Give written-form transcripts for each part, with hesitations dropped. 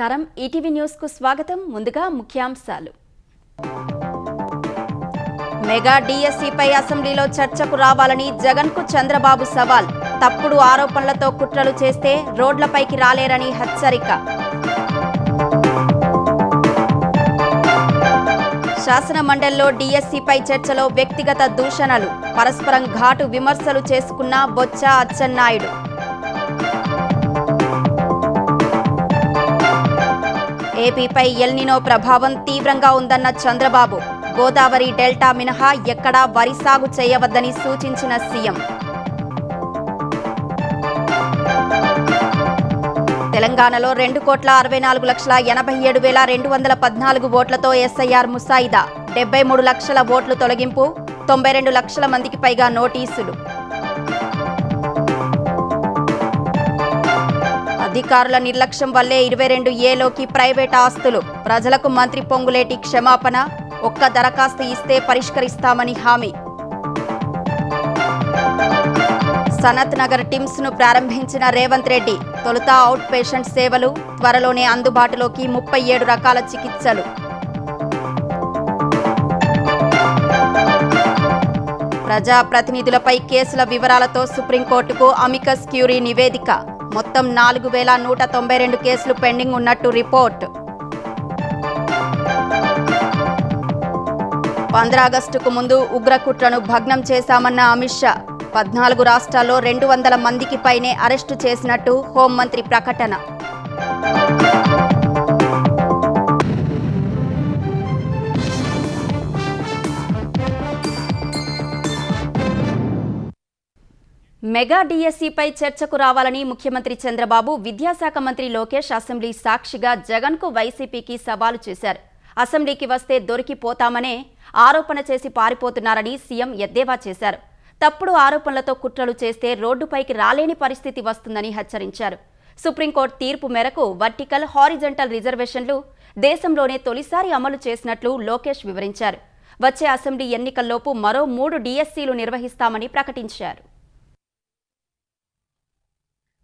నమస్కారం ETV news కు స్వాగతం ముందుగా ముఖ్యాంశాలు మెగా డిఎస్సి పై అసెంబ్లీలో చర్చకు రావాలని జగన్ కు చంద్రబాబు సవాల్ తప్పుడు ఆరోపణలతో కుట్రలు చేస్తే రోడ్లపైకి రాలేరని హెచ్చరిక శాసన మండలిలో డిఎస్సి పై చర్చలో వ్యక్తిగత దూషణలు పరస్పరం ఘాటు విమర్శలు చేసుకున్న బొత్స అచ్చెన్నాయుడు ఏపీపై ఎల్నినో ప్రభావం తీవ్రంగా ఉందన్న చంద్రబాబు గోదావరి డెల్టా మినహా ఎక్కడా వరి సాగు చేయవద్దని సూచించిన సీఎం తెలంగాణలో 2,64,87,214 ఓట్లతో ఎస్ఐఆర్ ముసాయిదా 73 లక్షల ఓట్లు తొలగింపు 92 లక్షల మందికి పైగా నోటీసులు అధికారుల నిర్లక్ష్యం వల్లే 22ఏలోకి ప్రైవేట్ ఆస్తులు ప్రజలకు మంత్రి పొంగులేటి క్షమాపణ ఒక్క దరఖాస్తు ఇస్తే పరిష్కరిస్తామని హామీ సనత్ నగర్ టిమ్స్ ను ప్రారంభించిన రేవంత్ రెడ్డి తొలుత అవుట్ పేషెంట్ సేవలు త్వరలోనే అందుబాటులోకి 37 రకాల చికిత్సలు ప్రజాప్రతినిధులపై కేసుల వివరాలతో సుప్రీంకోర్టుకు అమికస్ క్యూరీ నివేదిక మొత్తం 4,192 కేసులు పెండింగ్ ఉన్నట్టు రిపోర్ట్ 15 ఆగస్టుకు ముందు ఉగ్రకుట్రను భగ్నం చేశామన్న అమిత్ షా 14 రాష్ట్రాల్లో 200 మందికి పైనే అరెస్టు చేసినట్టు హోంమంత్రి ప్రకటన మెగా డిఎస్సిపై చర్చకు రావాలని ముఖ్యమంత్రి చంద్రబాబు విద్యాశాఖ మంత్రి లోకేష్ అసెంబ్లీ సాక్షిగా జగన్కు వైసీపీకి సవాలు చేశారు అసెంబ్లీకి వస్తే దొరికిపోతామనే ఆరోపణ చేసి పారిపోతున్నారని సీఎం ఎద్దేవా చేశారు తప్పుడు ఆరోపణలతో కుట్రలు చేస్తే రోడ్డుపైకి రాలేని పరిస్థితి వస్తుందని హెచ్చరించారు సుప్రీంకోర్టు తీర్పు మేరకు వర్టికల్ హారిజంటల్ రిజర్వేషన్లు దేశంలోనే తొలిసారి అమలు చేసినట్లు లోకేష్ వివరించారు వచ్చే అసెంబ్లీ ఎన్నికల్లోపు మరో 3 డిఎస్సీలు నిర్వహిస్తామని ప్రకటించారు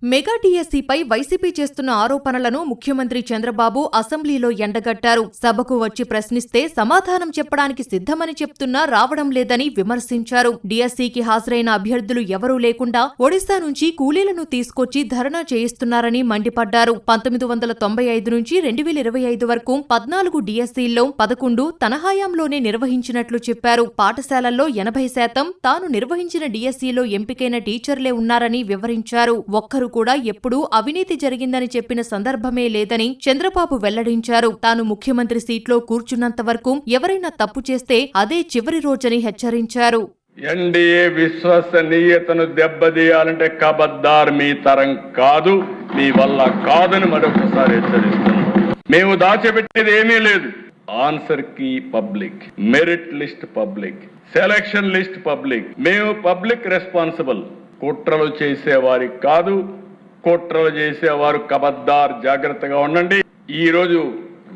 మెగా డిఎస్సిపై వైసీపీ చేస్తున్న ఆరోపణలను ముఖ్యమంత్రి చంద్రబాబు అసెంబ్లీలో ఎండగట్టారు సభకు వచ్చి ప్రశ్నిస్తే సమాధానం చెప్పడానికి సిద్ధమని చెప్తున్నా రావడం లేదని విమర్శించారు డిఎస్సికి హాజరైన అభ్యర్థులు ఎవరూ లేకుండా ఒడిశా నుంచి కూలీలను తీసుకొచ్చి ధర్నా చేయిస్తున్నారని మండిపడ్డారు 1995 నుంచి 2025 వరకు 14 డిఎస్సీల్లో 11 తన హయాంలోనే నిర్వహించినట్లు చెప్పారు పాఠశాలల్లో 80% తాను నిర్వహించిన డిఎస్సిలో ఎంపికైన టీచర్లే ఉన్నారని వివరించారు ఒక్కరు కూడా ఎప్పుడూ అవినీతి జరిగిందని చెప్పిన సందర్భమే లేదని చంద్రబాబు వెల్లడించారు తాను ముఖ్యమంత్రి సీట్లో కూర్చున్నంత వరకు ఎవరైనా తప్పు చేస్తే అదే చివరి రోజని హెచ్చరించారు ఎన్డీఏ విశ్వసనీయతను దెబ్బతీయాలంటే కబద్దార్ మీ తరం కాదు మీ వల్ల కాదని మరొకసారి హెచ్చరిస్తున్నాం మేము దాచిపెట్టేది ఏమీ లేదు answer key public merit list public selection list public మేము పబ్లిక్ రెస్పాన్సిబుల్ కుట్రలు చేసేవారికి కాదు కుట్రలు చేసేవారు కబద్దార్ జాగ్రత్తగా ఉండండి ఈ రోజు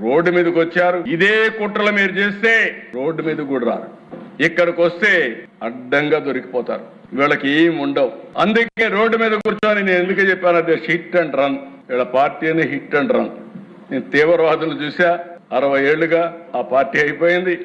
రోడ్డు మీదకి వచ్చారు ఇదే కుట్రలు మీరు చేస్తే రోడ్డు మీద కూడా రారు ఇక్కడికి వస్తే అడ్డంగా దొరికిపోతారు వీళ్ళకి ఏం ఉండవు అందుకే రోడ్డు మీద కూర్చొని నేను ఎందుకు చెప్పాను అదే హిట్ అండ్ రన్ వీళ్ళ పార్టీని హిట్ అండ్ రన్ నేను తీవ్రవాదులు చూసా 60 ఏళ్లుగా ఆ పార్టీ అయిపోయింది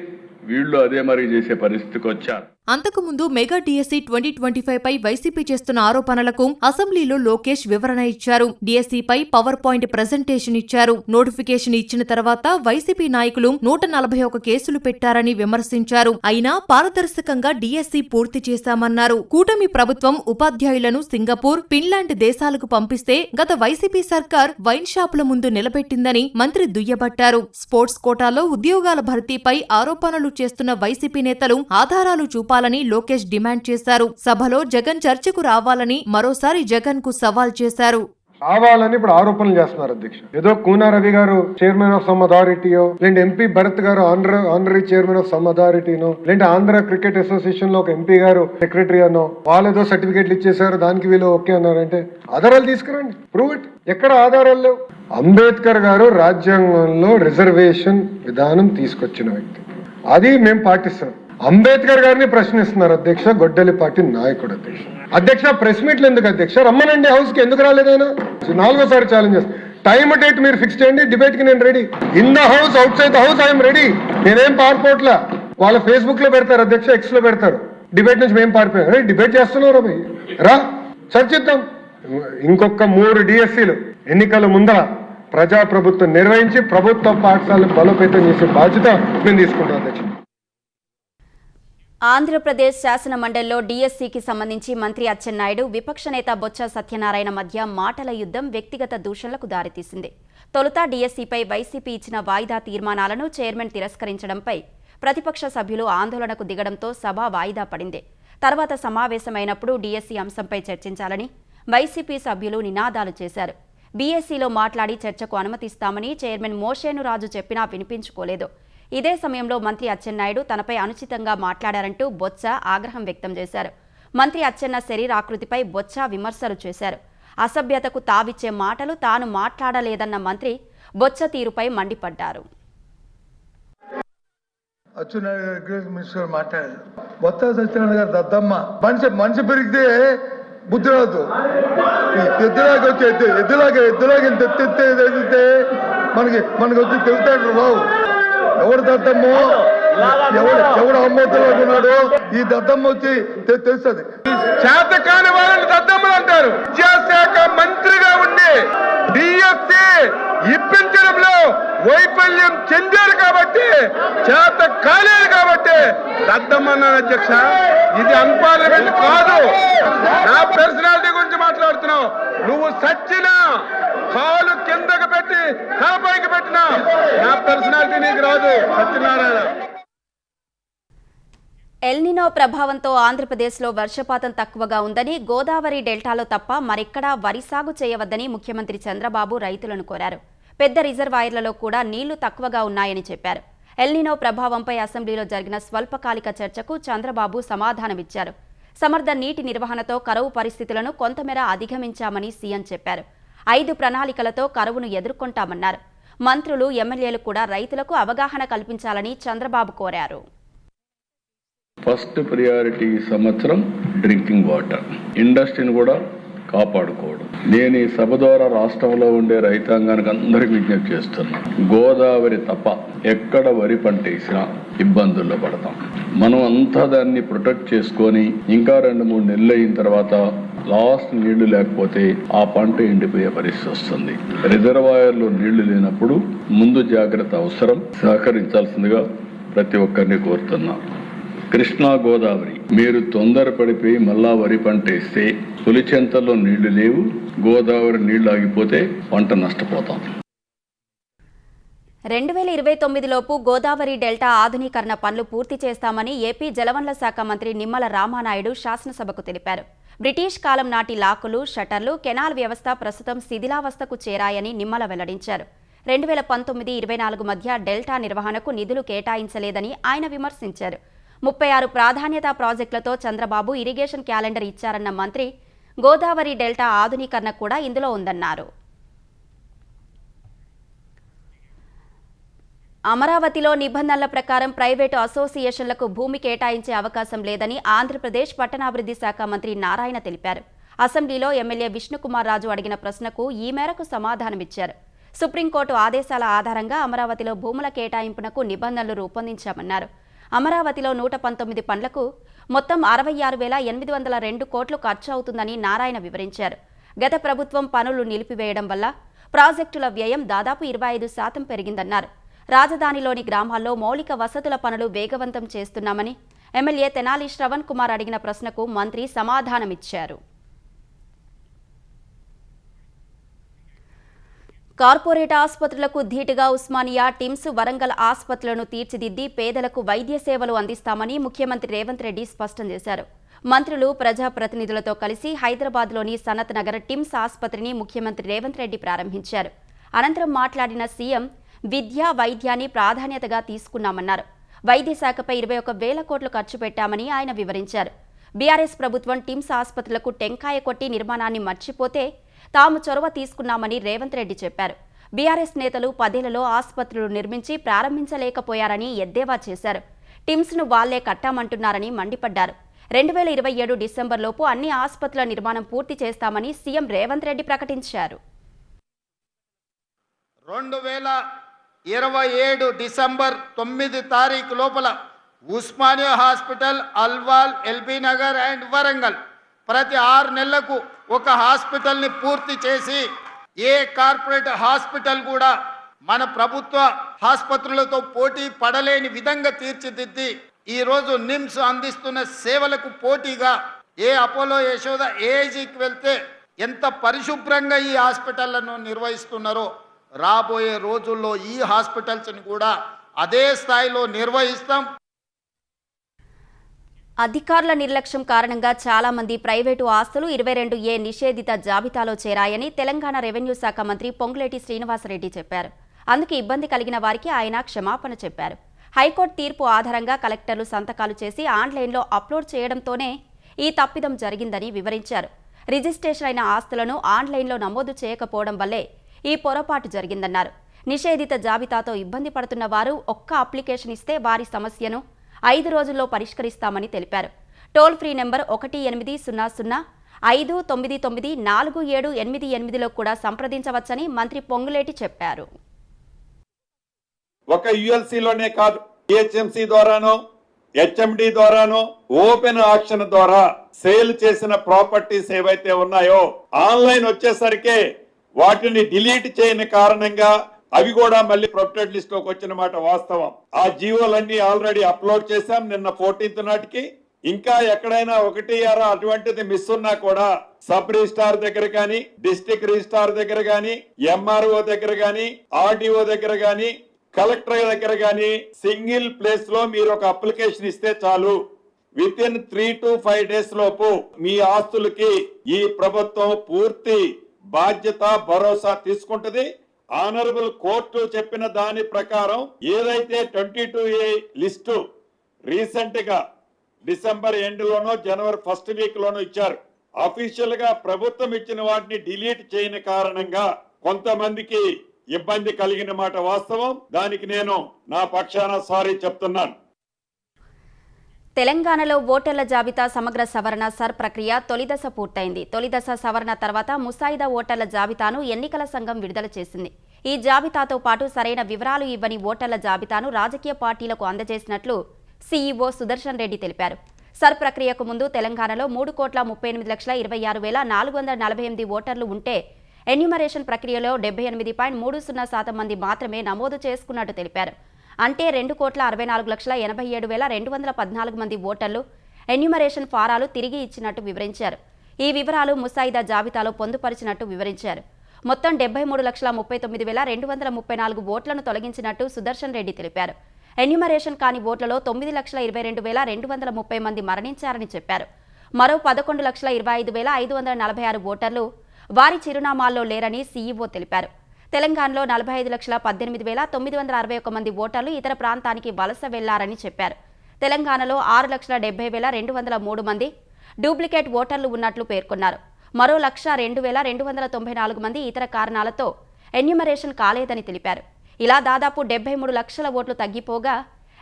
వీళ్ళు అదే మరి చేసే పరిస్థితికి వచ్చారు అంతకుముందు మెగా డిఎస్సి 2025 పై వైసీపీ చేస్తున్న ఆరోపణలకు అసెంబ్లీలో లోకేష్ వివరణ ఇచ్చారు డిఎస్సిపై పవర్ పాయింట్ ప్రెజెంటేషన్ ఇచ్చారు నోటిఫికేషన్ ఇచ్చిన తర్వాత వైసీపీ నాయకులు 141 కేసులు పెట్టారని విమర్శించారు అయినా పారదర్శకంగా డిఎస్సి పూర్తి చేశామన్నారు కూటమి ప్రభుత్వం ఉపాధ్యాయులను సింగపూర్ ఫిన్లాండ్ దేశాలకు పంపిస్తే గత వైసీపీ సర్కార్ వైన్ షాపుల ముందు నిలబెట్టిందని మంత్రి దుయ్యబట్టారు స్పోర్ట్స్ కోటాలో ఉద్యోగాల భర్తీపై ఆరోపణలు చేస్తున్న వైసీపీ నేతలు ఆధారాలు చూపాలని లోకేష్ డిమాండ్ చేశారు సభలో జగన్ చర్చకు రావాలని మరోసారి జగన్ కు సవాల్ చేశారు రావాలని ఇప్పుడు ఆరోపణలు చేస్తున్నారు అధ్యక్ష ఏదో కూనా రవి గారు చైర్మన్ ఆఫ్ సమ్ అథారిటీయో లేదంటే ఎంపీ భరత్ గారు ఆనరీ చైర్మన్ ఆఫ్ సమ్ అథారిటీనో లేదంటే ఆంధ్ర క్రికెట్ అసోసియేషన్ లో ఒక ఎంపీ గారు సెక్రటరీ అనో వాళ్ళు ఏదో సర్టిఫికేట్లు ఇచ్చేసారు దానికి వీళ్ళు ఓకే అన్నారంటే ఆధారాలు తీసుకురండి ప్రూవ్ ఇట్ ఎక్కడ ఆధారాలు లేవు అంబేద్కర్ గారు రాజ్యాంగంలో రిజర్వేషన్ విధానం తీసుకొచ్చిన వ్యక్తి అది మేము పాటిస్తాం అంబేద్కర్ గారిని ప్రశ్నిస్తున్నారు అధ్యక్ష గొడ్డలి పార్టీ నాయకుడు అధ్యక్ష ప్రెస్ మీట్లు ఎందుకు అధ్యక్ష రమ్మనండి హౌస్ కి ఎందుకు రాలేదైనా 4వ సారి ఛాలెంజ్ చేస్తారు టైం డేట్ మీరు ఫిక్స్ చేయండి, డిబేట్ కి నేను ready. In the house, out side the house I'm ready. నేనేం పారిపోట్లా. వాళ్ళ ఫేస్బుక్ లో పెడతారు అధ్యక్ష, ఎక్స్ లో పెడతారు. డిబేట్ నుంచి మేము పారిపోయాం. డిబేట్ చేస్తున్నారు రా చర్చిద్దాం. ఇంకొక 3 డిఎస్సీలు ఎన్నికల ముందర ప్రజాప్రభుత్వం నిర్వహించి ప్రభుత్వ పాఠశాలను బలోపేతం చేసే బాధ్యత మేము తీసుకుంటాం అధ్యక్ష. ఆంధ్రప్రదేశ్ శాసన మండలిలో డీఎస్సీకి సంబంధించి మంత్రి అచ్చెన్నాయుడు, విపక్ష నేత బొత్స సత్యనారాయణ మధ్య మాటల యుద్ధం వ్యక్తిగత దూషణలకు దారితీసింది. తొలుత డీఎస్సీపై వైసీపీ ఇచ్చిన వాయిదా తీర్మానాలను చైర్మన్ తిరస్కరించడంపై ప్రతిపక్ష సభ్యులు ఆందోళనకు దిగడంతో సభ వాయిదా పడింది. తర్వాత సమావేశమైనప్పుడు డీఎస్సీ అంశంపై చర్చించాలని వైసీపీ సభ్యులు నినాదాలు చేశారు. బీఎస్సీలో మాట్లాడి చర్చకు అనుమతిస్తామని చైర్మన్ మోషేనురాజు చెప్పినా వినిపించుకోలేదు. ఇదే సమయంలో మంత్రి అచ్చెన్నాయుడు తనపై అనుచితంగా మాట్లాడారంటూ బొత్స ఆగ్రహం వ్యక్తం చేశారు. మంత్రి అచ్చెన్న శరీరాకృతిపై బొత్స విమర్శలు చేశారు. అసభ్యతకు తావిచ్చే మాటలు తాను మాట్లాడలేదన్న మంత్రి బొత్స తీరుపై మండిపడ్డారు. అచ్చెన్నాయుడు మినిస్టర్ మాట్లాడారు. బొత్స సత్యనారాయణ గారు దద్దమ్మ. మనిషి పెరిగితే బుద్ధి రాదు. ఎద్దులాగా వచ్చి ఎద్దులాగా తెత్తే మనకి వచ్చి తెలుతాడు రావు. ఎవడు దద్దమ్మో, ఎవడు అమ్మోతులాగా ఉన్నాడో ఈ దద్దమ్మ వచ్చి తెలుస్తుంది. చేతకాని వాళ్ళని దద్దమ్మలు అంటారు. విద్యాశాఖ మంత్రిగా ఉండి డిఎస్సీ ఇప్పించడంలో వైఫల్యం చెందారు కాబట్టి, చేత కాలేదు కాబట్టి దద్దమ్మన్నారు అధ్యక్ష. ఇది అన్పార్లమెంట్ కాదు. నా పర్సనాలిటీ గురించి మాట్లాడుతున్నావు. నువ్వు సచ్చినా కాలు కిందకు పెట్టి కాపైకి పెట్టినా నా పర్సనాలిటీ నీకు రాదు సత్యనారాయణ. ఎల్నినో ప్రభావంతో ఆంధ్రప్రదేశ్లో వర్షపాతం తక్కువగా ఉందని, గోదావరి డెల్టాలో తప్ప మరెక్కడా వరి సాగు చేయవద్దని ముఖ్యమంత్రి చంద్రబాబు రైతులను కోరారు. పెద్ద రిజర్వాయర్లలో కూడా నీళ్లు తక్కువగా ఉన్నాయని చెప్పారు. ఎల్నినో ప్రభావంపై అసెంబ్లీలో జరిగిన స్వల్పకాలిక చర్చకు చంద్రబాబు సమాధానమిచ్చారు. సమర్థ నీటి నిర్వహణతో కరువు పరిస్థితులను కొంతమేర అధిగమించామని సీఎం చెప్పారు. 5 ప్రణాళికలతో కరువును ఎదుర్కొంటామన్నారు. మంత్రులు, ఎమ్మెల్యేలు కూడా రైతులకు అవగాహన కల్పించాలని చంద్రబాబు కోరారు. ఫస్ట్ ప్రియారిటీ సంవత్సరం డ్రింకింగ్ వాటర్. ఇండస్ట్రీని కూడా కాపాడుకోవడం. నేను ఈ సభ ద్వారా రాష్ట్రంలో ఉండే రైతాంగానికి అందరికీ విజ్ఞప్తి చేస్తున్నా. గోదావరి తప్ప ఎక్కడ వరి పంట వేసినా ఇబ్బందుల్లో పడతాం. మనం అంతా దాన్ని ప్రొటెక్ట్ చేసుకొని ఇంకా 2-3 నెలలు అయిన తర్వాత లాస్ట్ నీళ్లు లేకపోతే ఆ పంట ఎండిపోయే పరిస్థితి వస్తుంది. రిజర్వాయర్లో నీళ్లు లేనప్పుడు ముందు జాగ్రత్త అవసరం. సహకరించాల్సిందిగా ప్రతి ఒక్కరిని కోరుతున్నా. కృష్ణా, గోదావరి మీరు తొందరపడిపోయి మళ్ళా వరి పంట వేస్తే పులిచెంతల్లో నీళ్లు లేవు, గోదావరి నీళ్లు ఆగిపోతే పంట నష్టపోతాం. 2029లోపు గోదావరి డెల్టా ఆధునీకరణ పనులు పూర్తి చేస్తామని ఏపీ జలవనరుల శాఖ మంత్రి నిమ్మల రామానాయుడు శాసనసభకు తెలిపారు. బ్రిటిష్ కాలం నాటి లాకులు, షట్టర్లు, కెనాల్ వ్యవస్థ ప్రస్తుతం శిథిలావస్థకు చేరాయని నిమ్మల వెల్లడించారు. 2019-24 మధ్య డెల్టా నిర్వహణకు నిధులు కేటాయించలేదని ఆయన విమర్శించారు. 36 ప్రాధాన్యతా ప్రాజెక్టులతో చంద్రబాబు ఇరిగేషన్ క్యాలెండర్ ఇచ్చారన్న మంత్రి గోదావరి డెల్టా ఆధునీకరణ కూడా ఇందులో ఉందన్నారు. అమరావతిలో నిబంధనల ప్రకారం ప్రైవేటు అసోసియేషన్లకు భూమి కేటాయించే అవకాశం లేదని ఆంధ్రప్రదేశ్ పట్టణాభివృద్ధి శాఖ మంత్రి నారాయణ తెలిపారు. అసెంబ్లీలో ఎమ్మెల్యే విష్ణుకుమార్ రాజు అడిగిన ప్రశ్నకు ఈ మేరకు సమాధానమిచ్చారు. సుప్రీంకోర్టు ఆదేశాల ఆధారంగా అమరావతిలో భూముల కేటాయింపునకు నిబంధనలు రూపొందించామన్నారు. అమరావతిలో 119 పనులకు మొత్తం 66,802 కోట్లు ఖర్చు అవుతుందని నారాయణ వివరించారు. గత ప్రభుత్వం పనులు నిలిపివేయడం వల్ల ప్రాజెక్టుల వ్యయం దాదాపు 25% పెరిగిందన్నారు. రాజధానిలోని గ్రామాల్లో మౌలిక వసతుల పనులు వేగవంతం చేస్తున్నామని ఎమ్మెల్యే తెనాలి శ్రవణ్ కుమార్ అడిగిన ప్రశ్నకు మంత్రి సమాధానమిచ్చారు. కార్పొరేట్ ఆసుపత్రులకు ధీటుగా ఉస్మానియా, టిమ్స్, వరంగల్ ఆసుపత్రులను తీర్చిదిద్ది పేదలకు వైద్య సేవలు అందిస్తామని ముఖ్యమంత్రి రేవంత్ రెడ్డి స్పష్టం చేశారు. మంత్రులు, ప్రజాప్రతినిధులతో కలిసి హైదరాబాద్లోని సనత్ నగర్ టిమ్స్ ఆసుపత్రిని ముఖ్యమంత్రి రేవంత్ రెడ్డి ప్రారంభించారు. అనంతరం మాట్లాడిన సీఎం విద్య, వైద్యాన్ని ప్రాధాన్యతగా తీసుకున్నామన్నారు. వైద్య శాఖపై 21,000 కోట్లు ఖర్చు పెట్టామని ఆయన వివరించారు. బీఆర్ఎస్ ప్రభుత్వం టిమ్స్ ఆసుపత్రులకు టెంకాయ కొట్టి నిర్మాణాన్ని మర్చిపోతే తాము చొరవ తీసుకున్నామని రేవంత్ రెడ్డి చెప్పారు. బీఆర్ఎస్ నేతలు 10 ఏళ్లలో ఆసుపత్రులు నిర్మించి ప్రారంభించలేకపోయారని ఎద్దేవా చేశారు. టిమ్స్ను వాళ్లే కట్టామంటున్నారని మండిపడ్డారు. 2027 డిసెంబర్లోపు అన్ని ఆసుపత్రుల నిర్మాణం పూర్తి చేస్తామని సీఎం రేవంత్ రెడ్డి ప్రకటించారు. 2027 డిసెంబర్ 9 తారీఖు లోపల Osmania hospital, Alwal, LB Nagar and Warangal ప్రతి 6 నెలలకు ఒక హాస్పిటల్ని పూర్తి చేసి ఏ కార్పొరేట్ హాస్పిటల్ కూడా మన ప్రభుత్వ ఆసుపత్రులతో పోటీ పడలేని విధంగా తీర్చిదిద్ది ఈరోజు నిమ్స్ అందిస్తున్న సేవలకు పోటీగా ఏ అపోలో, యశోద, ఏఐజీకి వెళ్తే ఎంత పరిశుభ్రంగా ఈ హాస్పిటళ్లను నిర్వహిస్తున్నారో రాబోయే రోజుల్లో ఈ హాస్పిటల్స్ని కూడా అదే స్థాయిలో నిర్వహిస్తాం. అధికారుల నిర్లక్ష్యం కారణంగా చాలా మంది ప్రైవేటు ఆస్తులు 22A నిషేధిత జాబితాలో చేరాయని తెలంగాణ రెవెన్యూ శాఖ మంత్రి పొంగులేటి శ్రీనివాసరెడ్డి చెప్పారు. అందుకు ఇబ్బంది కలిగిన వారికి ఆయన క్షమాపణ చెప్పారు. హైకోర్టు తీర్పు ఆధారంగా కలెక్టర్లు సంతకాలు చేసి ఆన్లైన్లో అప్లోడ్ చేయడంతోనే ఈ తప్పిదం జరిగిందని వివరించారు. రిజిస్ట్రేషన్ అయిన ఆస్తులను ఆన్లైన్లో నమోదు చేయకపోవడం వల్లే ఈ పొరపాటు జరిగిందన్నారు. నిషేధిత జాబితాతో ఇబ్బంది పడుతున్న వారు ఒక్క అప్లికేషన్ ఇస్తే వారి సమస్యను 5 రోజుల్లో పరిష్కరిస్తామని తెలిపారు. టోల్ ఫ్రీ నెంబర్ 1800-599-4788లో కూడా సంప్రదించవచ్చని మంత్రి పొంగులేటి చెప్పారు. ఒక యుఎల్సిలోనే కాదు, జిహెచ్ఎంసి ద్వారానో, హెచ్ఎండి ద్వారానో, ఓపెన్ ఆక్షన్ ద్వారా సేల్ చేసిన ప్రాపర్టీస్ ఏవైతే ఉన్నాయో ఆన్లైన్ వచ్చేసరికి వాటిని డిలీట్ చేయని కారణంగా అవి కూడా మళ్ళీ ప్రొటెక్టెడ్ లిస్ట్ లోకి వచ్చిన మాట వాస్తవం. ఆ జీవోలన్నీ ఆల్రెడీ అప్లోడ్ చేశాం నిన్న 14th నాటికి. ఇంకా ఎక్కడైనా 1 అటువంటిది మిస్ ఉన్నా కూడా సబ్ రిజిస్ట్రార్ దగ్గర కానీ, డిస్ట్రిక్ట్ రిజిస్ట్రార్ దగ్గర కానీ, ఎంఆర్ఓ దగ్గర కానీ, ఆర్డీఓ దగ్గర కానీ, కలెక్టర్ దగ్గర కానీ సింగిల్ ప్లేస్ లో మీరు ఒక అప్లికేషన్ ఇస్తే చాలు. విత్ ఇన్ 3 to 5 days లోపు మీ ఆస్తులకి ఈ ప్రభుత్వం పూర్తి బాధ్యత, భరోసా తీసుకుంటది. ఆనరబుల్ కోర్టు చెప్పిన దాని ప్రకారం ఏదైతే 22A లిస్టు రీసెంట్ గా డిసెంబర్ ఎండ్ లోనో జనవరి 1st వీక్ లోనో ఇచ్చారు. అఫీషియల్ గా ప్రభుత్వం ఇచ్చిన వాటిని డిలీట్ చేయని కారణంగా కొంతమందికి ఇబ్బంది కలిగిన మాట వాస్తవం. దానికి నేను నా పక్షాన సారీ చెప్తున్నాను. తెలంగాణలో ఓటర్ల జాబితా సమగ్ర సవరణ సర్ ప్రక్రియ తొలిదశ పూర్తయింది. తొలిదశ సవరణ తర్వాత ముసాయిదా ఓటర్ల జాబితాను ఎన్నికల సంఘం విడుదల చేసింది. ఈ జాబితాతో పాటు సరైన వివరాలు ఇవ్వని ఓటర్ల జాబితాను రాజకీయ పార్టీలకు అందజేసినట్లు సీఈఓ సుదర్శన్ రెడ్డి తెలిపారు. సర్ ప్రక్రియకు ముందు తెలంగాణలో 3,38,26,448 ఓటర్లు ఉంటే ఎన్యూమరేషన్ ప్రక్రియలో 78.30% మంది మాత్రమే నమోదు చేసుకున్నట్టు తెలిపారు. అంటే 2,64,87,214 మంది ఓటర్లు ఎన్యూమరేషన్ ఫారాలు తిరిగి ఇచ్చినట్టు వివరించారు. ఈ వివరాలు ముసాయిదా జాబితాలో పొందుపరిచినట్టు వివరించారు. మొత్తం 73,39,234 ఓట్లను తొలగించినట్టు సుదర్శన్ రెడ్డి తెలిపారు. ఎన్యూమరేషన్ కాని ఓట్లలో 9,22,230 మంది మరణించారని చెప్పారు. మరో 11,25,546 ఓటర్లు వారి చిరునామాల్లో లేరని సీఈఓ తెలిపారు. తెలంగాణలో 45,18,961 మంది ఓటర్లు ఇతర ప్రాంతానికి వలస వెళ్లారని చెప్పారు. తెలంగాణలో 6,70,203 మంది డూప్లికేట్ ఓటర్లు ఉన్నట్లు పేర్కొన్నారు. మరో 1,02,294 మంది ఇతర కారణాలతో ఎన్యూమరేషన్ కాలేదని తెలిపారు. ఇలా దాదాపు 73 లక్షల ఓట్లు తగ్గిపోగా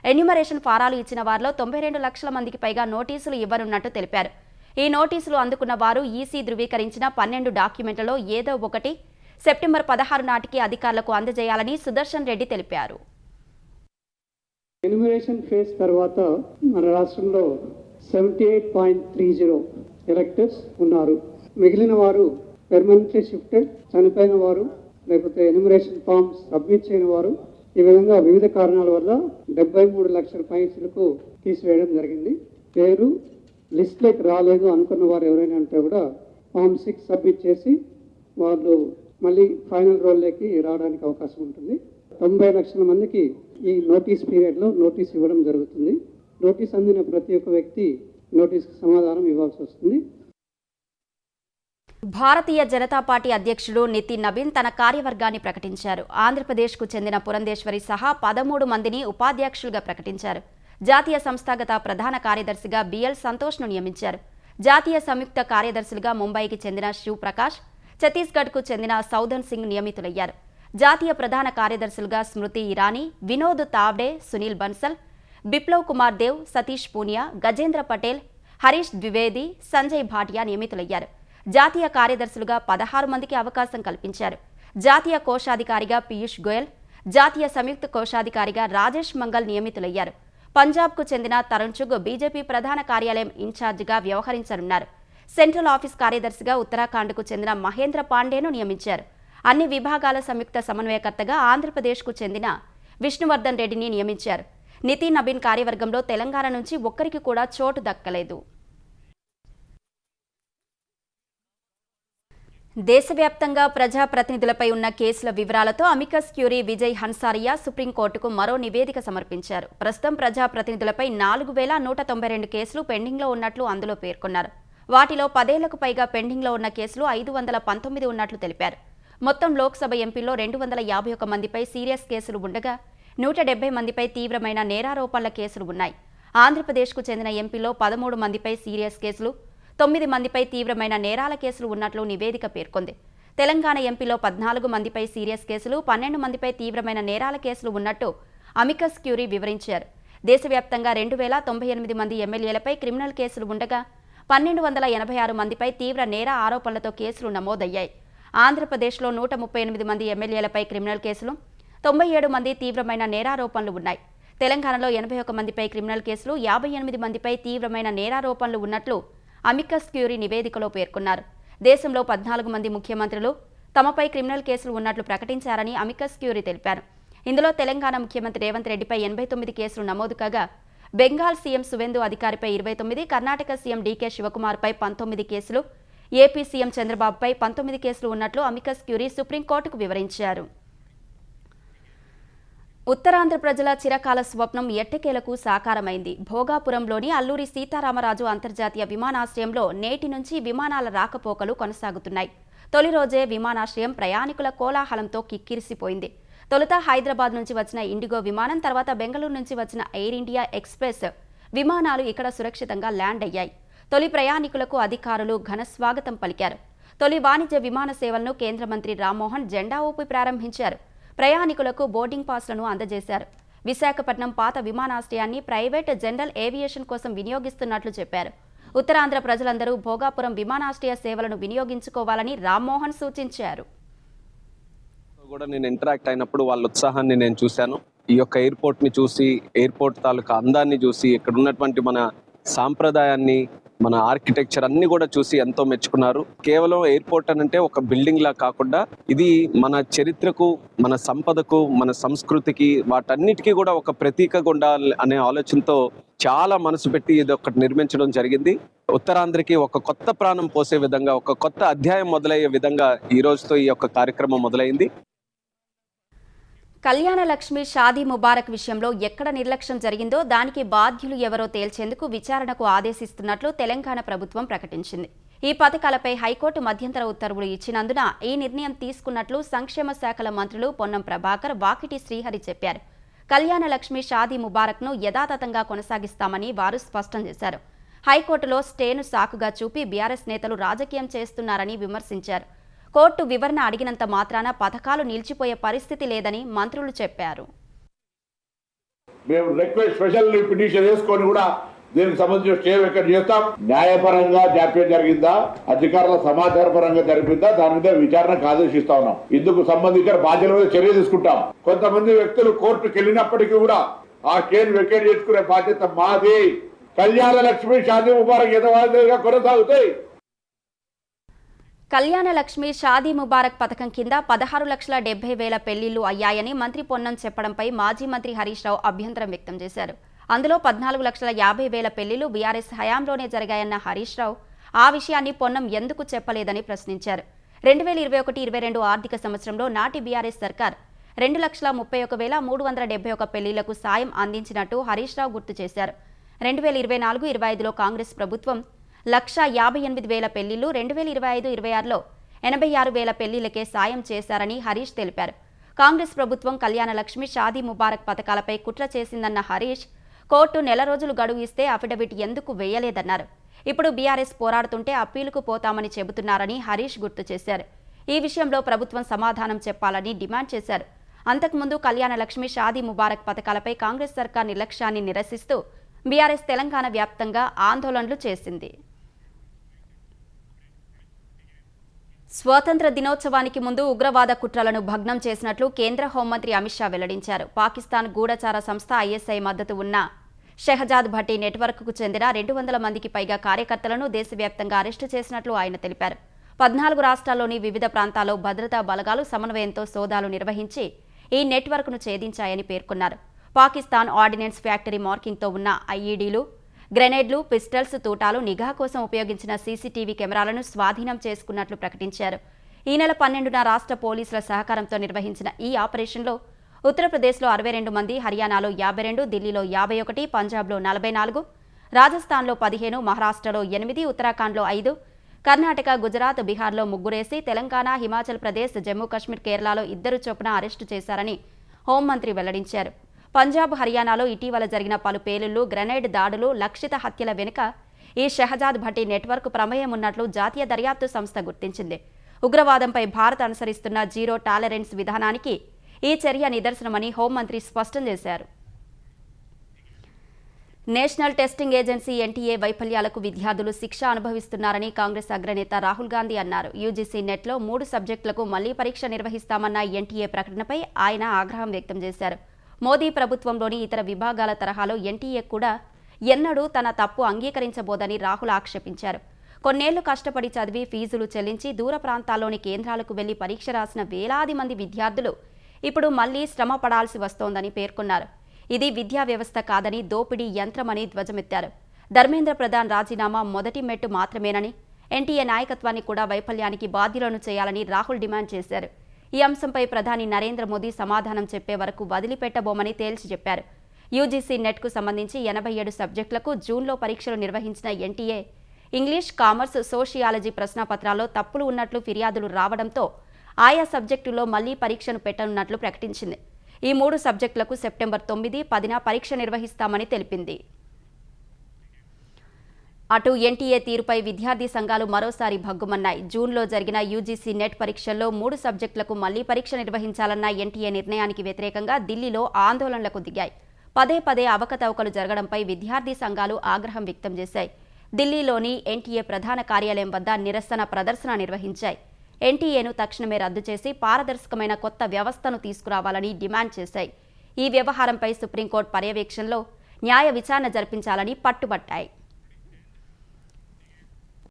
ఎన్యూమరేషన్ ఫారాలు ఇచ్చిన వారిలో 92 లక్షల మందికి పైగా నోటీసులు ఇవ్వనున్నట్టు తెలిపారు. ఈ నోటీసులు అందుకున్న వారు ఈసీ ధృవీకరించిన 12 డాక్యుమెంట్లలో ఏదో ఒకటి సెప్టెంబర్ 16 నాటికి అధికారులకు అందజేయాలని సుదర్శన్ రెడ్డి తెలిపారు. ఎన్యూమరేషన్ ఫేజ్ తర్వాత మన రాష్ట్రంలో 78.30 ఎలక్టర్స్ ఉన్నారు. మిగిలిన వారు పెర్మనెంట్లీ షిఫ్టెడ్, చనిపోయిన వారు, లేకపోతే ఎన్యూమరేషన్ ఫామ్స్ సబ్మిట్ చేయని వారు, ఈ విధంగా వివిధ కారణాల వల్ల 73 లక్షల పైసలకు తీసివేయడం జరిగింది. పేరు లిస్ట్లోకి రాలేదు అనుకున్న వారు ఎవరైనా ఉంటే కూడా ఫామ్ 6 సబ్మిట్ చేసి వాళ్ళు మళ్ళీ ఫైనల్ రోల్లోకి రావడానికి అవకాశం ఉంటుంది. 90 లక్షల మందికి ఈ నోటీస్ పీరియడ్లో నోటీస్ ఇవ్వడం జరుగుతుంది. నోటీస్ అందిన ప్రతి ఒక్క వ్యక్తి నోటీస్కి సమాధానం ఇవ్వాల్సి వస్తుంది. భారతీయ జనతా పార్టీ అధ్యక్షుడు నితిన్ నబీన్ తన కార్యవర్గాన్ని ప్రకటించారు. ఆంధ్రప్రదేశ్కు చెందిన పురంధేశ్వరి సహా 13 మందిని ఉపాధ్యక్షులుగా ప్రకటించారు. జాతీయ సంస్థాగత ప్రధాన కార్యదర్శిగా బిఎల్ సంతోష్ను నియమించారు. జాతీయ సంయుక్త కార్యదర్శులుగా ముంబైకి చెందిన శివ్ ప్రకాష్, ఛత్తీస్గఢ్కు చెందిన సౌదన్ సింగ్ నియమితులయ్యారు. జాతీయ ప్రధాన కార్యదర్శులుగా స్మృతి ఇరానీ, వినోద్ తావ్డే, సునీల్ బన్సల్, బిప్లవ్ కుమార్ దేవ్, సతీష్ పూనియా, గజేంద్ర పటేల్, హరీష్ ద్వివేది, సంజయ్ భాటియా నియమితులయ్యారు. జాతీయ కార్యదర్శులుగా 16 మందికి అవకాశం కల్పించారు. జాతీయ కోశాధికారిగా పీయూష్ గోయల్, జాతీయ సంయుక్త కోశాధికారిగా రాజేష్ మంగల్ నియమితులయ్యారు. పంజాబ్కు చెందిన తరుణ్ చుగ్ బీజేపీ ప్రధాన కార్యాలయం ఇన్ఛార్జిగా వ్యవహరించనున్నారు. సెంట్రల్ ఆఫీస్ కార్యదర్శిగా ఉత్తరాఖండ్కు చెందిన మహేంద్ర పాండేను నియమించారు. అన్ని విభాగాల సంయుక్త సమన్వయకర్తగా ఆంధ్రప్రదేశ్కు చెందిన విష్ణువర్ధన్ రెడ్డిని నియమించారు. నితిన్ నబీన్ కార్యవర్గంలో తెలంగాణ నుంచి ఒక్కరికి కూడా చోటు దక్కలేదు. దేశవ్యాప్తంగా ప్రజాప్రతినిధులపై ఉన్న కేసుల వివరాలతో అమికస్ క్యూరీ విజయ్ హన్సారియా సుప్రీంకోర్టుకు మరో నివేదిక సమర్పించారు. ప్రస్తుతం ప్రజాప్రతినిధులపై 4192 కేసులు పెండింగ్లో ఉన్నట్లు అందులో పేర్కొన్నారు. వాటిలో 10 ఏళ్లకు పైగా పెండింగ్లో ఉన్న కేసులు 519 ఉన్నట్లు తెలిపారు. మొత్తం లోక్సభ ఎంపీల్లో 251 మందిపై సీరియస్ కేసులు ఉండగా 170 మందిపై తీవ్రమైన నేరారోపణల కేసులు ఉన్నాయి. ఆంధ్రప్రదేశ్కు చెందిన ఎంపీలో 13 మందిపై సీరియస్ కేసులు, 9 మందిపై తీవ్రమైన నేరాల కేసులు ఉన్నట్లు నివేదిక పేర్కొంది. తెలంగాణ ఎంపీలో 14 మందిపై సీరియస్ కేసులు, 12 మందిపై తీవ్రమైన నేరాల కేసులు ఉన్నట్టు అమికస్ క్యూరీ వివరించారు. దేశవ్యాప్తంగా 2098 మంది ఎమ్మెల్యేలపై క్రిమినల్ కేసులు ఉండగా 1286 మందిపై తీవ్ర నేర ఆరోపణలతో కేసులు నమోదయ్యాయి. ఆంధ్రప్రదేశ్లో 138 మంది ఎమ్మెల్యేలపై క్రిమినల్ కేసులు, 97 మంది తీవ్రమైన నేరారోపణలు ఉన్నాయి. తెలంగాణలో 81 మందిపై క్రిమినల్ కేసులు, 58 మందిపై తీవ్రమైన నేరారోపణలు ఉన్నట్లు అమికస్ క్యూరీ నివేదికలో పేర్కొన్నారు. దేశంలో 14 మంది ముఖ్యమంత్రులు తమపై క్రిమినల్ కేసులు ఉన్నట్లు ప్రకటించారని అమికస్ క్యూరీ తెలిపారు. ఇందులో తెలంగాణ ముఖ్యమంత్రి రేవంత్ రెడ్డిపై 89 కేసులు నమోదు కాగా, బెంగాల్ సీఎం సువేందు అధికారిపై 29, కర్ణాటక సీఎం డీకే శివకుమార్పై 19 కేసులు, ఏపీ సీఎం చంద్రబాబుపై 19 కేసులు ఉన్నట్లు అమికస్ క్యూరీ సుప్రీంకోర్టుకు వివరించారు. ఉత్తరాంధ్ర ప్రజల చిరకాల స్వప్నం ఎట్టకేలకు సాకారమైంది. భోగాపురంలోని అల్లూరి సీతారామరాజు అంతర్జాతీయ విమానాశ్రయంలో నేటి నుంచి విమానాల రాకపోకలు కొనసాగుతున్నాయి. తొలి రోజే విమానాశ్రయం ప్రయాణికుల కోలాహలంతో కిక్కిరిసిపోయింది. తొలుత హైదరాబాద్ నుంచి వచ్చిన ఇండిగో విమానం, తర్వాత బెంగళూరు నుంచి వచ్చిన ఎయిర్ ఇండియా ఎక్స్ప్రెస్ విమానాలు ఇక్కడ సురక్షితంగా ల్యాండ్ అయ్యాయి. తొలి ప్రయాణికులకు అధికారులు ఘన స్వాగతం పలికారు. తొలి వాణిజ్య విమాన సేవలను కేంద్ర మంత్రి రామ్మోహన్ జెండా ఊపి ప్రారంభించారు. ప్రయాణికులకు బోర్డింగ్ పాస్లను అందజేశారు. విశాఖపట్నం పాత విమానాశ్రయాన్ని ప్రైవేట్ జనరల్ ఏవియేషన్ కోసం వినియోగిస్తున్నట్లు చెప్పారు. ఉత్తరాంధ్ర ప్రజలందరూ భోగాపురం విమానాశ్రయ సేవలను వినియోగించుకోవాలని రామ్మోహన్ సూచించారు. కూడా నేను ఇంటరాక్ట్ అయినప్పుడు వాళ్ళ ఉత్సాహాన్ని నేను చూశాను. ఈ యొక్క ఎయిర్పోర్ట్ ని చూసి, ఎయిర్పోర్ట్ తాలూకా అందాన్ని చూసి, ఇక్కడ ఉన్నటువంటి మన సాంప్రదాయాన్ని, మన ఆర్కిటెక్చర్ అన్ని కూడా చూసి ఎంతో మెచ్చుకున్నారు. కేవలం ఎయిర్పోర్ట్ అంటే ఒక బిల్డింగ్ లా కాకుండా ఇది మన చరిత్రకు, మన సంపదకు, మన సంస్కృతికి, వాటన్నిటికీ కూడా ఒక ప్రతీకగా ఉండాలి అనే ఆలోచనతో చాలా మనసు పెట్టి ఇది ఒకటి నిర్మించడం జరిగింది. ఉత్తరాంధ్రకి ఒక కొత్త ప్రాణం పోసే విధంగా, ఒక కొత్త అధ్యాయం మొదలయ్యే విధంగా ఈ రోజుతో ఈ యొక్క కార్యక్రమం మొదలైంది. కళ్యాణ లక్ష్మి షాదీ ముబారక్ విషయంలో ఎక్కడ నిర్లక్ష్యం జరిగిందో దానికి బాధ్యులు ఎవరో తేల్చేందుకు విచారణకు ఆదేశిస్తున్నట్లు తెలంగాణ ప్రభుత్వం ప్రకటించింది. ఈ పథకాలపై హైకోర్టు మధ్యంతర ఉత్తర్వులు ఇచ్చినందున ఈ నిర్ణయం తీసుకున్నట్లు సంక్షేమ శాఖల మంత్రులు పొన్నం ప్రభాకర్, వాకిటి శ్రీహరి చెప్పారు. కళ్యాణ లక్ష్మి షాదీ ముబారక్ను యథాతథంగా కొనసాగిస్తామని వారు స్పష్టం చేశారు. హైకోర్టులో స్టేను సాకుగా చూపి బీఆర్ఎస్ నేతలు రాజకీయం చేస్తున్నారని విమర్శించారు. కోర్టు వివరణ అడిగినంత మాత్రాన పథకాలు నిలిచిపోయే పరిస్థితి లేదని మంత్రులు చెప్పారు. మేము రిక్వెస్ట్ స్పెషల్ పిటిషన్ వేసుకొని కూడా దీనికి సంబంధించిన స్టే వెకెట్ చేస్తాం. న్యాయపరంగా జాప్యం జరిగిందా, అధికారుల సమాచార పరంగా జరిగిందా, దాని మీద విచారణకు ఆదేశిస్తా ఉన్నాం. ఇందుకు సంబంధించిన బాధ్యుల మీద చర్య తీసుకుంటాం. కొంతమంది వ్యక్తులు కోర్టుకు వెళ్ళినప్పటికీ కూడా ఆ స్టేను వెకెట్ చేసుకునే బాధ్యత మాది. కళ్యాణ లక్ష్మి షాదీ ముబారక్ యథావిధిగా కొనసాగుతాయి. కళ్యాణ లక్ష్మి షాదీ ముబారక్ పథకం కింద 16,70,000 పెళ్లిళ్లు అయ్యాయని మంత్రి పొన్నం చెప్పడంపై మాజీ మంత్రి హరీష్ రావు అభ్యంతరం వ్యక్తం చేశారు. అందులో 14,50,000 పెళ్లిళ్లు బీఆర్ఎస్ హయాంలోనే జరిగాయన్న హరీష్ రావు ఆ విషయాన్ని పొన్నం ఎందుకు చెప్పలేదని ప్రశ్నించారు. 2021-22 ఆర్థిక సంవత్సరంలో నాటి బీఆర్ఎస్ సర్కార్ 2,31,371 పెళ్లిళ్లకు సాయం అందించినట్టు హరీష్ రావు గుర్తు చేశారు. 2024-25లో కాంగ్రెస్ ప్రభుత్వం 1,58,000 పెళ్లిళ్లు, 2025-26లో 86,000 పెళ్లిళ్లకే సాయం చేశారని హరీష్ తెలిపారు. కాంగ్రెస్ ప్రభుత్వం కళ్యాణ లక్ష్మి షాదీ ముబారక్ పథకాలపై కుట్ర చేసిందన్న హరీష్, కోర్టు నెల రోజులు గడువు ఇస్తే అఫిడవిట్ ఎందుకు వేయలేదన్నారు. ఇప్పుడు బీఆర్ఎస్ పోరాడుతుంటే అప్పీలుకు పోతామని చెబుతున్నారని హరీష్ గుర్తు చేశారు. ఈ విషయంలో ప్రభుత్వం సమాధానం చెప్పాలని డిమాండ్ చేశారు. అంతకుముందు కళ్యాణ లక్ష్మి షాదీ ముబారక్ పథకాలపై కాంగ్రెస్ సర్కార్ నిర్లక్ష్యాన్ని నిరసిస్తూ బీఆర్ఎస్ తెలంగాణ వ్యాప్తంగా ఆందోళనలు చేసింది. స్వాతంత్ర దినోత్సవానికి ముందు ఉగ్రవాద కుట్రలను భగ్నం చేసినట్లు కేంద్ర హోంమంత్రి అమిత్ షా వెల్లడించారు. పాకిస్తాన్ గూఢచార సంస్థ ఐఎస్ఐ మద్దతు ఉన్న షెహజాద్ భట్టి నెట్వర్క్కు చెందిన 200 మందికి పైగా కార్యకర్తలను దేశవ్యాప్తంగా అరెస్టు చేసినట్లు ఆయన తెలిపారు. 14 రాష్ట్రాల్లోని వివిధ ప్రాంతాల్లో భద్రతా బలగాలు సమన్వయంతో సోదాలు నిర్వహించి ఈ నెట్వర్క్ను ఛేదించాయని పేర్కొన్నారు. పాకిస్తాన్ ఆర్డినెన్స్ ఫ్యాక్టరీ మార్కింగ్తో ఉన్న ఐఈడీలు, గ్రెనేడ్లు, పిస్టల్స్, తూటాలు, నిఘా కోసం ఉపయోగించిన సీసీటీవీ కెమెరాలను స్వాధీనం చేసుకున్నట్లు ప్రకటించారు. ఈ నెల 12న రాష్ట్ర పోలీసుల సహకారంతో నిర్వహించిన ఈ ఆపరేషన్లో ఉత్తరప్రదేశ్లో 62 మంది, హర్యానాలో 52, ఢిల్లీలో 51, పంజాబ్లో 44, రాజస్థాన్లో 15, మహారాష్ట్రలో 8, ఉత్తరాఖండ్లో 5, కర్ణాటక, గుజరాత్, బీహార్లో 3 తెలంగాణ, హిమాచల్ ప్రదేశ్, జమ్మూ కాశ్మీర్, కేరళలో 2 చొప్పున అరెస్టు చేశారని హోంమంత్రి వెల్లడించారు. పంజాబ్, హర్యానాలో ఇటీవల జరిగిన పలు పేలుళ్లు, గ్రెనేడ్ దాడులు, లక్షిత హత్యల వెనుక ఈ షెహజాద్ భట్టి నెట్వర్క్ ప్రమేయం ఉన్నట్లు జాతీయ దర్యాప్తు సంస్థ గుర్తించింది. ఉగ్రవాదంపై భారత్ అనుసరిస్తున్న జీరో టాలరెన్స్ విధానానికి ఈ చర్య నిదర్శనమని హోంమంత్రి స్పష్టం చేశారు. నేషనల్ టెస్టింగ్ ఏజెన్సీ ఎన్టీఏ వైఫల్యాలకు విద్యార్థులు శిక్ష అనుభవిస్తున్నారని కాంగ్రెస్ అగ్రనేత రాహుల్ గాంధీ అన్నారు. యూజీసీ నెట్లో 3 సబ్జెక్టులకు మళ్లీ పరీక్ష నిర్వహిస్తామన్న ఎన్టీఏ ప్రకటనపై ఆయన ఆగ్రహం వ్యక్తం చేశారు. మోదీ ప్రభుత్వంలోని ఇతర విభాగాల తరహాలో ఎన్టీఏ కూడా ఎన్నడూ తన తప్పు అంగీకరించబోదని రాహుల్ ఆక్షేపించారు. కొన్నేళ్లు కష్టపడి చదివి ఫీజులు చెల్లించి దూర ప్రాంతాల్లోని కేంద్రాలకు వెళ్లి పరీక్ష రాసిన వేలాది మంది విద్యార్థులు ఇప్పుడు మళ్లీ శ్రమ పడాల్సి వస్తోందని పేర్కొన్నారు. ఇది విద్యా వ్యవస్థ కాదని, దోపిడీ యంత్రమని ధ్వజమెత్తారు. ధర్మేంద్ర ప్రధాన్ రాజీనామా మొదటి మెట్టు మాత్రమేనని, ఎన్టీఏ నాయకత్వాన్ని కూడా వైఫల్యానికి బాధ్యులను చేయాలని రాహుల్ డిమాండ్ చేశారు. ఈ అంశంపై ప్రధాని నరేంద్ర మోదీ సమాధానం చెప్పే వరకు వదిలిపెట్టబోమని తేల్చి చెప్పారు. యూజీసీ నెట్కు సంబంధించి 87 సబ్జెక్టులకు జూన్లో పరీక్షలు నిర్వహించిన ఎన్టీఏ ఇంగ్లీష్, కామర్స్, సోషియాలజీ ప్రశ్నాపత్రాల్లో తప్పులు ఉన్నట్లు ఫిర్యాదులు రావడంతో ఆయా సబ్జెక్టుల్లో మళ్లీ పరీక్షను పెట్టనున్నట్లు ప్రకటించింది. ఈ 3 సబ్జెక్టులకు సెప్టెంబర్ 9, 10న పరీక్ష నిర్వహిస్తామని తెలిపింది. అటు ఎన్టీఏ తీరుపై విద్యార్థి సంఘాలు మరోసారి భగ్గుమన్నాయి. జూన్లో జరిగిన యూజీసీ నెట్ పరీక్షల్లో 3 సబ్జెక్టులకు మళ్లీ పరీక్ష నిర్వహించాలన్న ఎన్టీఏ నిర్ణయానికి వ్యతిరేకంగా ఢిల్లీలో ఆందోళనలకు దిగాయి. పదే అవకతవకలు జరగడంపై విద్యార్థి సంఘాలు ఆగ్రహం వ్యక్తం చేశాయి. ఢిల్లీలోని ఎన్టీఏ ప్రధాన కార్యాలయం వద్ద నిరసన ప్రదర్శన నిర్వహించాయి. ఎన్టీఏను తక్షణమే రద్దు చేసి పారదర్శకమైన కొత్త వ్యవస్థను తీసుకురావాలని డిమాండ్ చేశాయి. ఈ వ్యవహారంపై సుప్రీంకోర్టు పర్యవేక్షణలో న్యాయ విచారణ జరిపించాలని పట్టుబట్టాయి.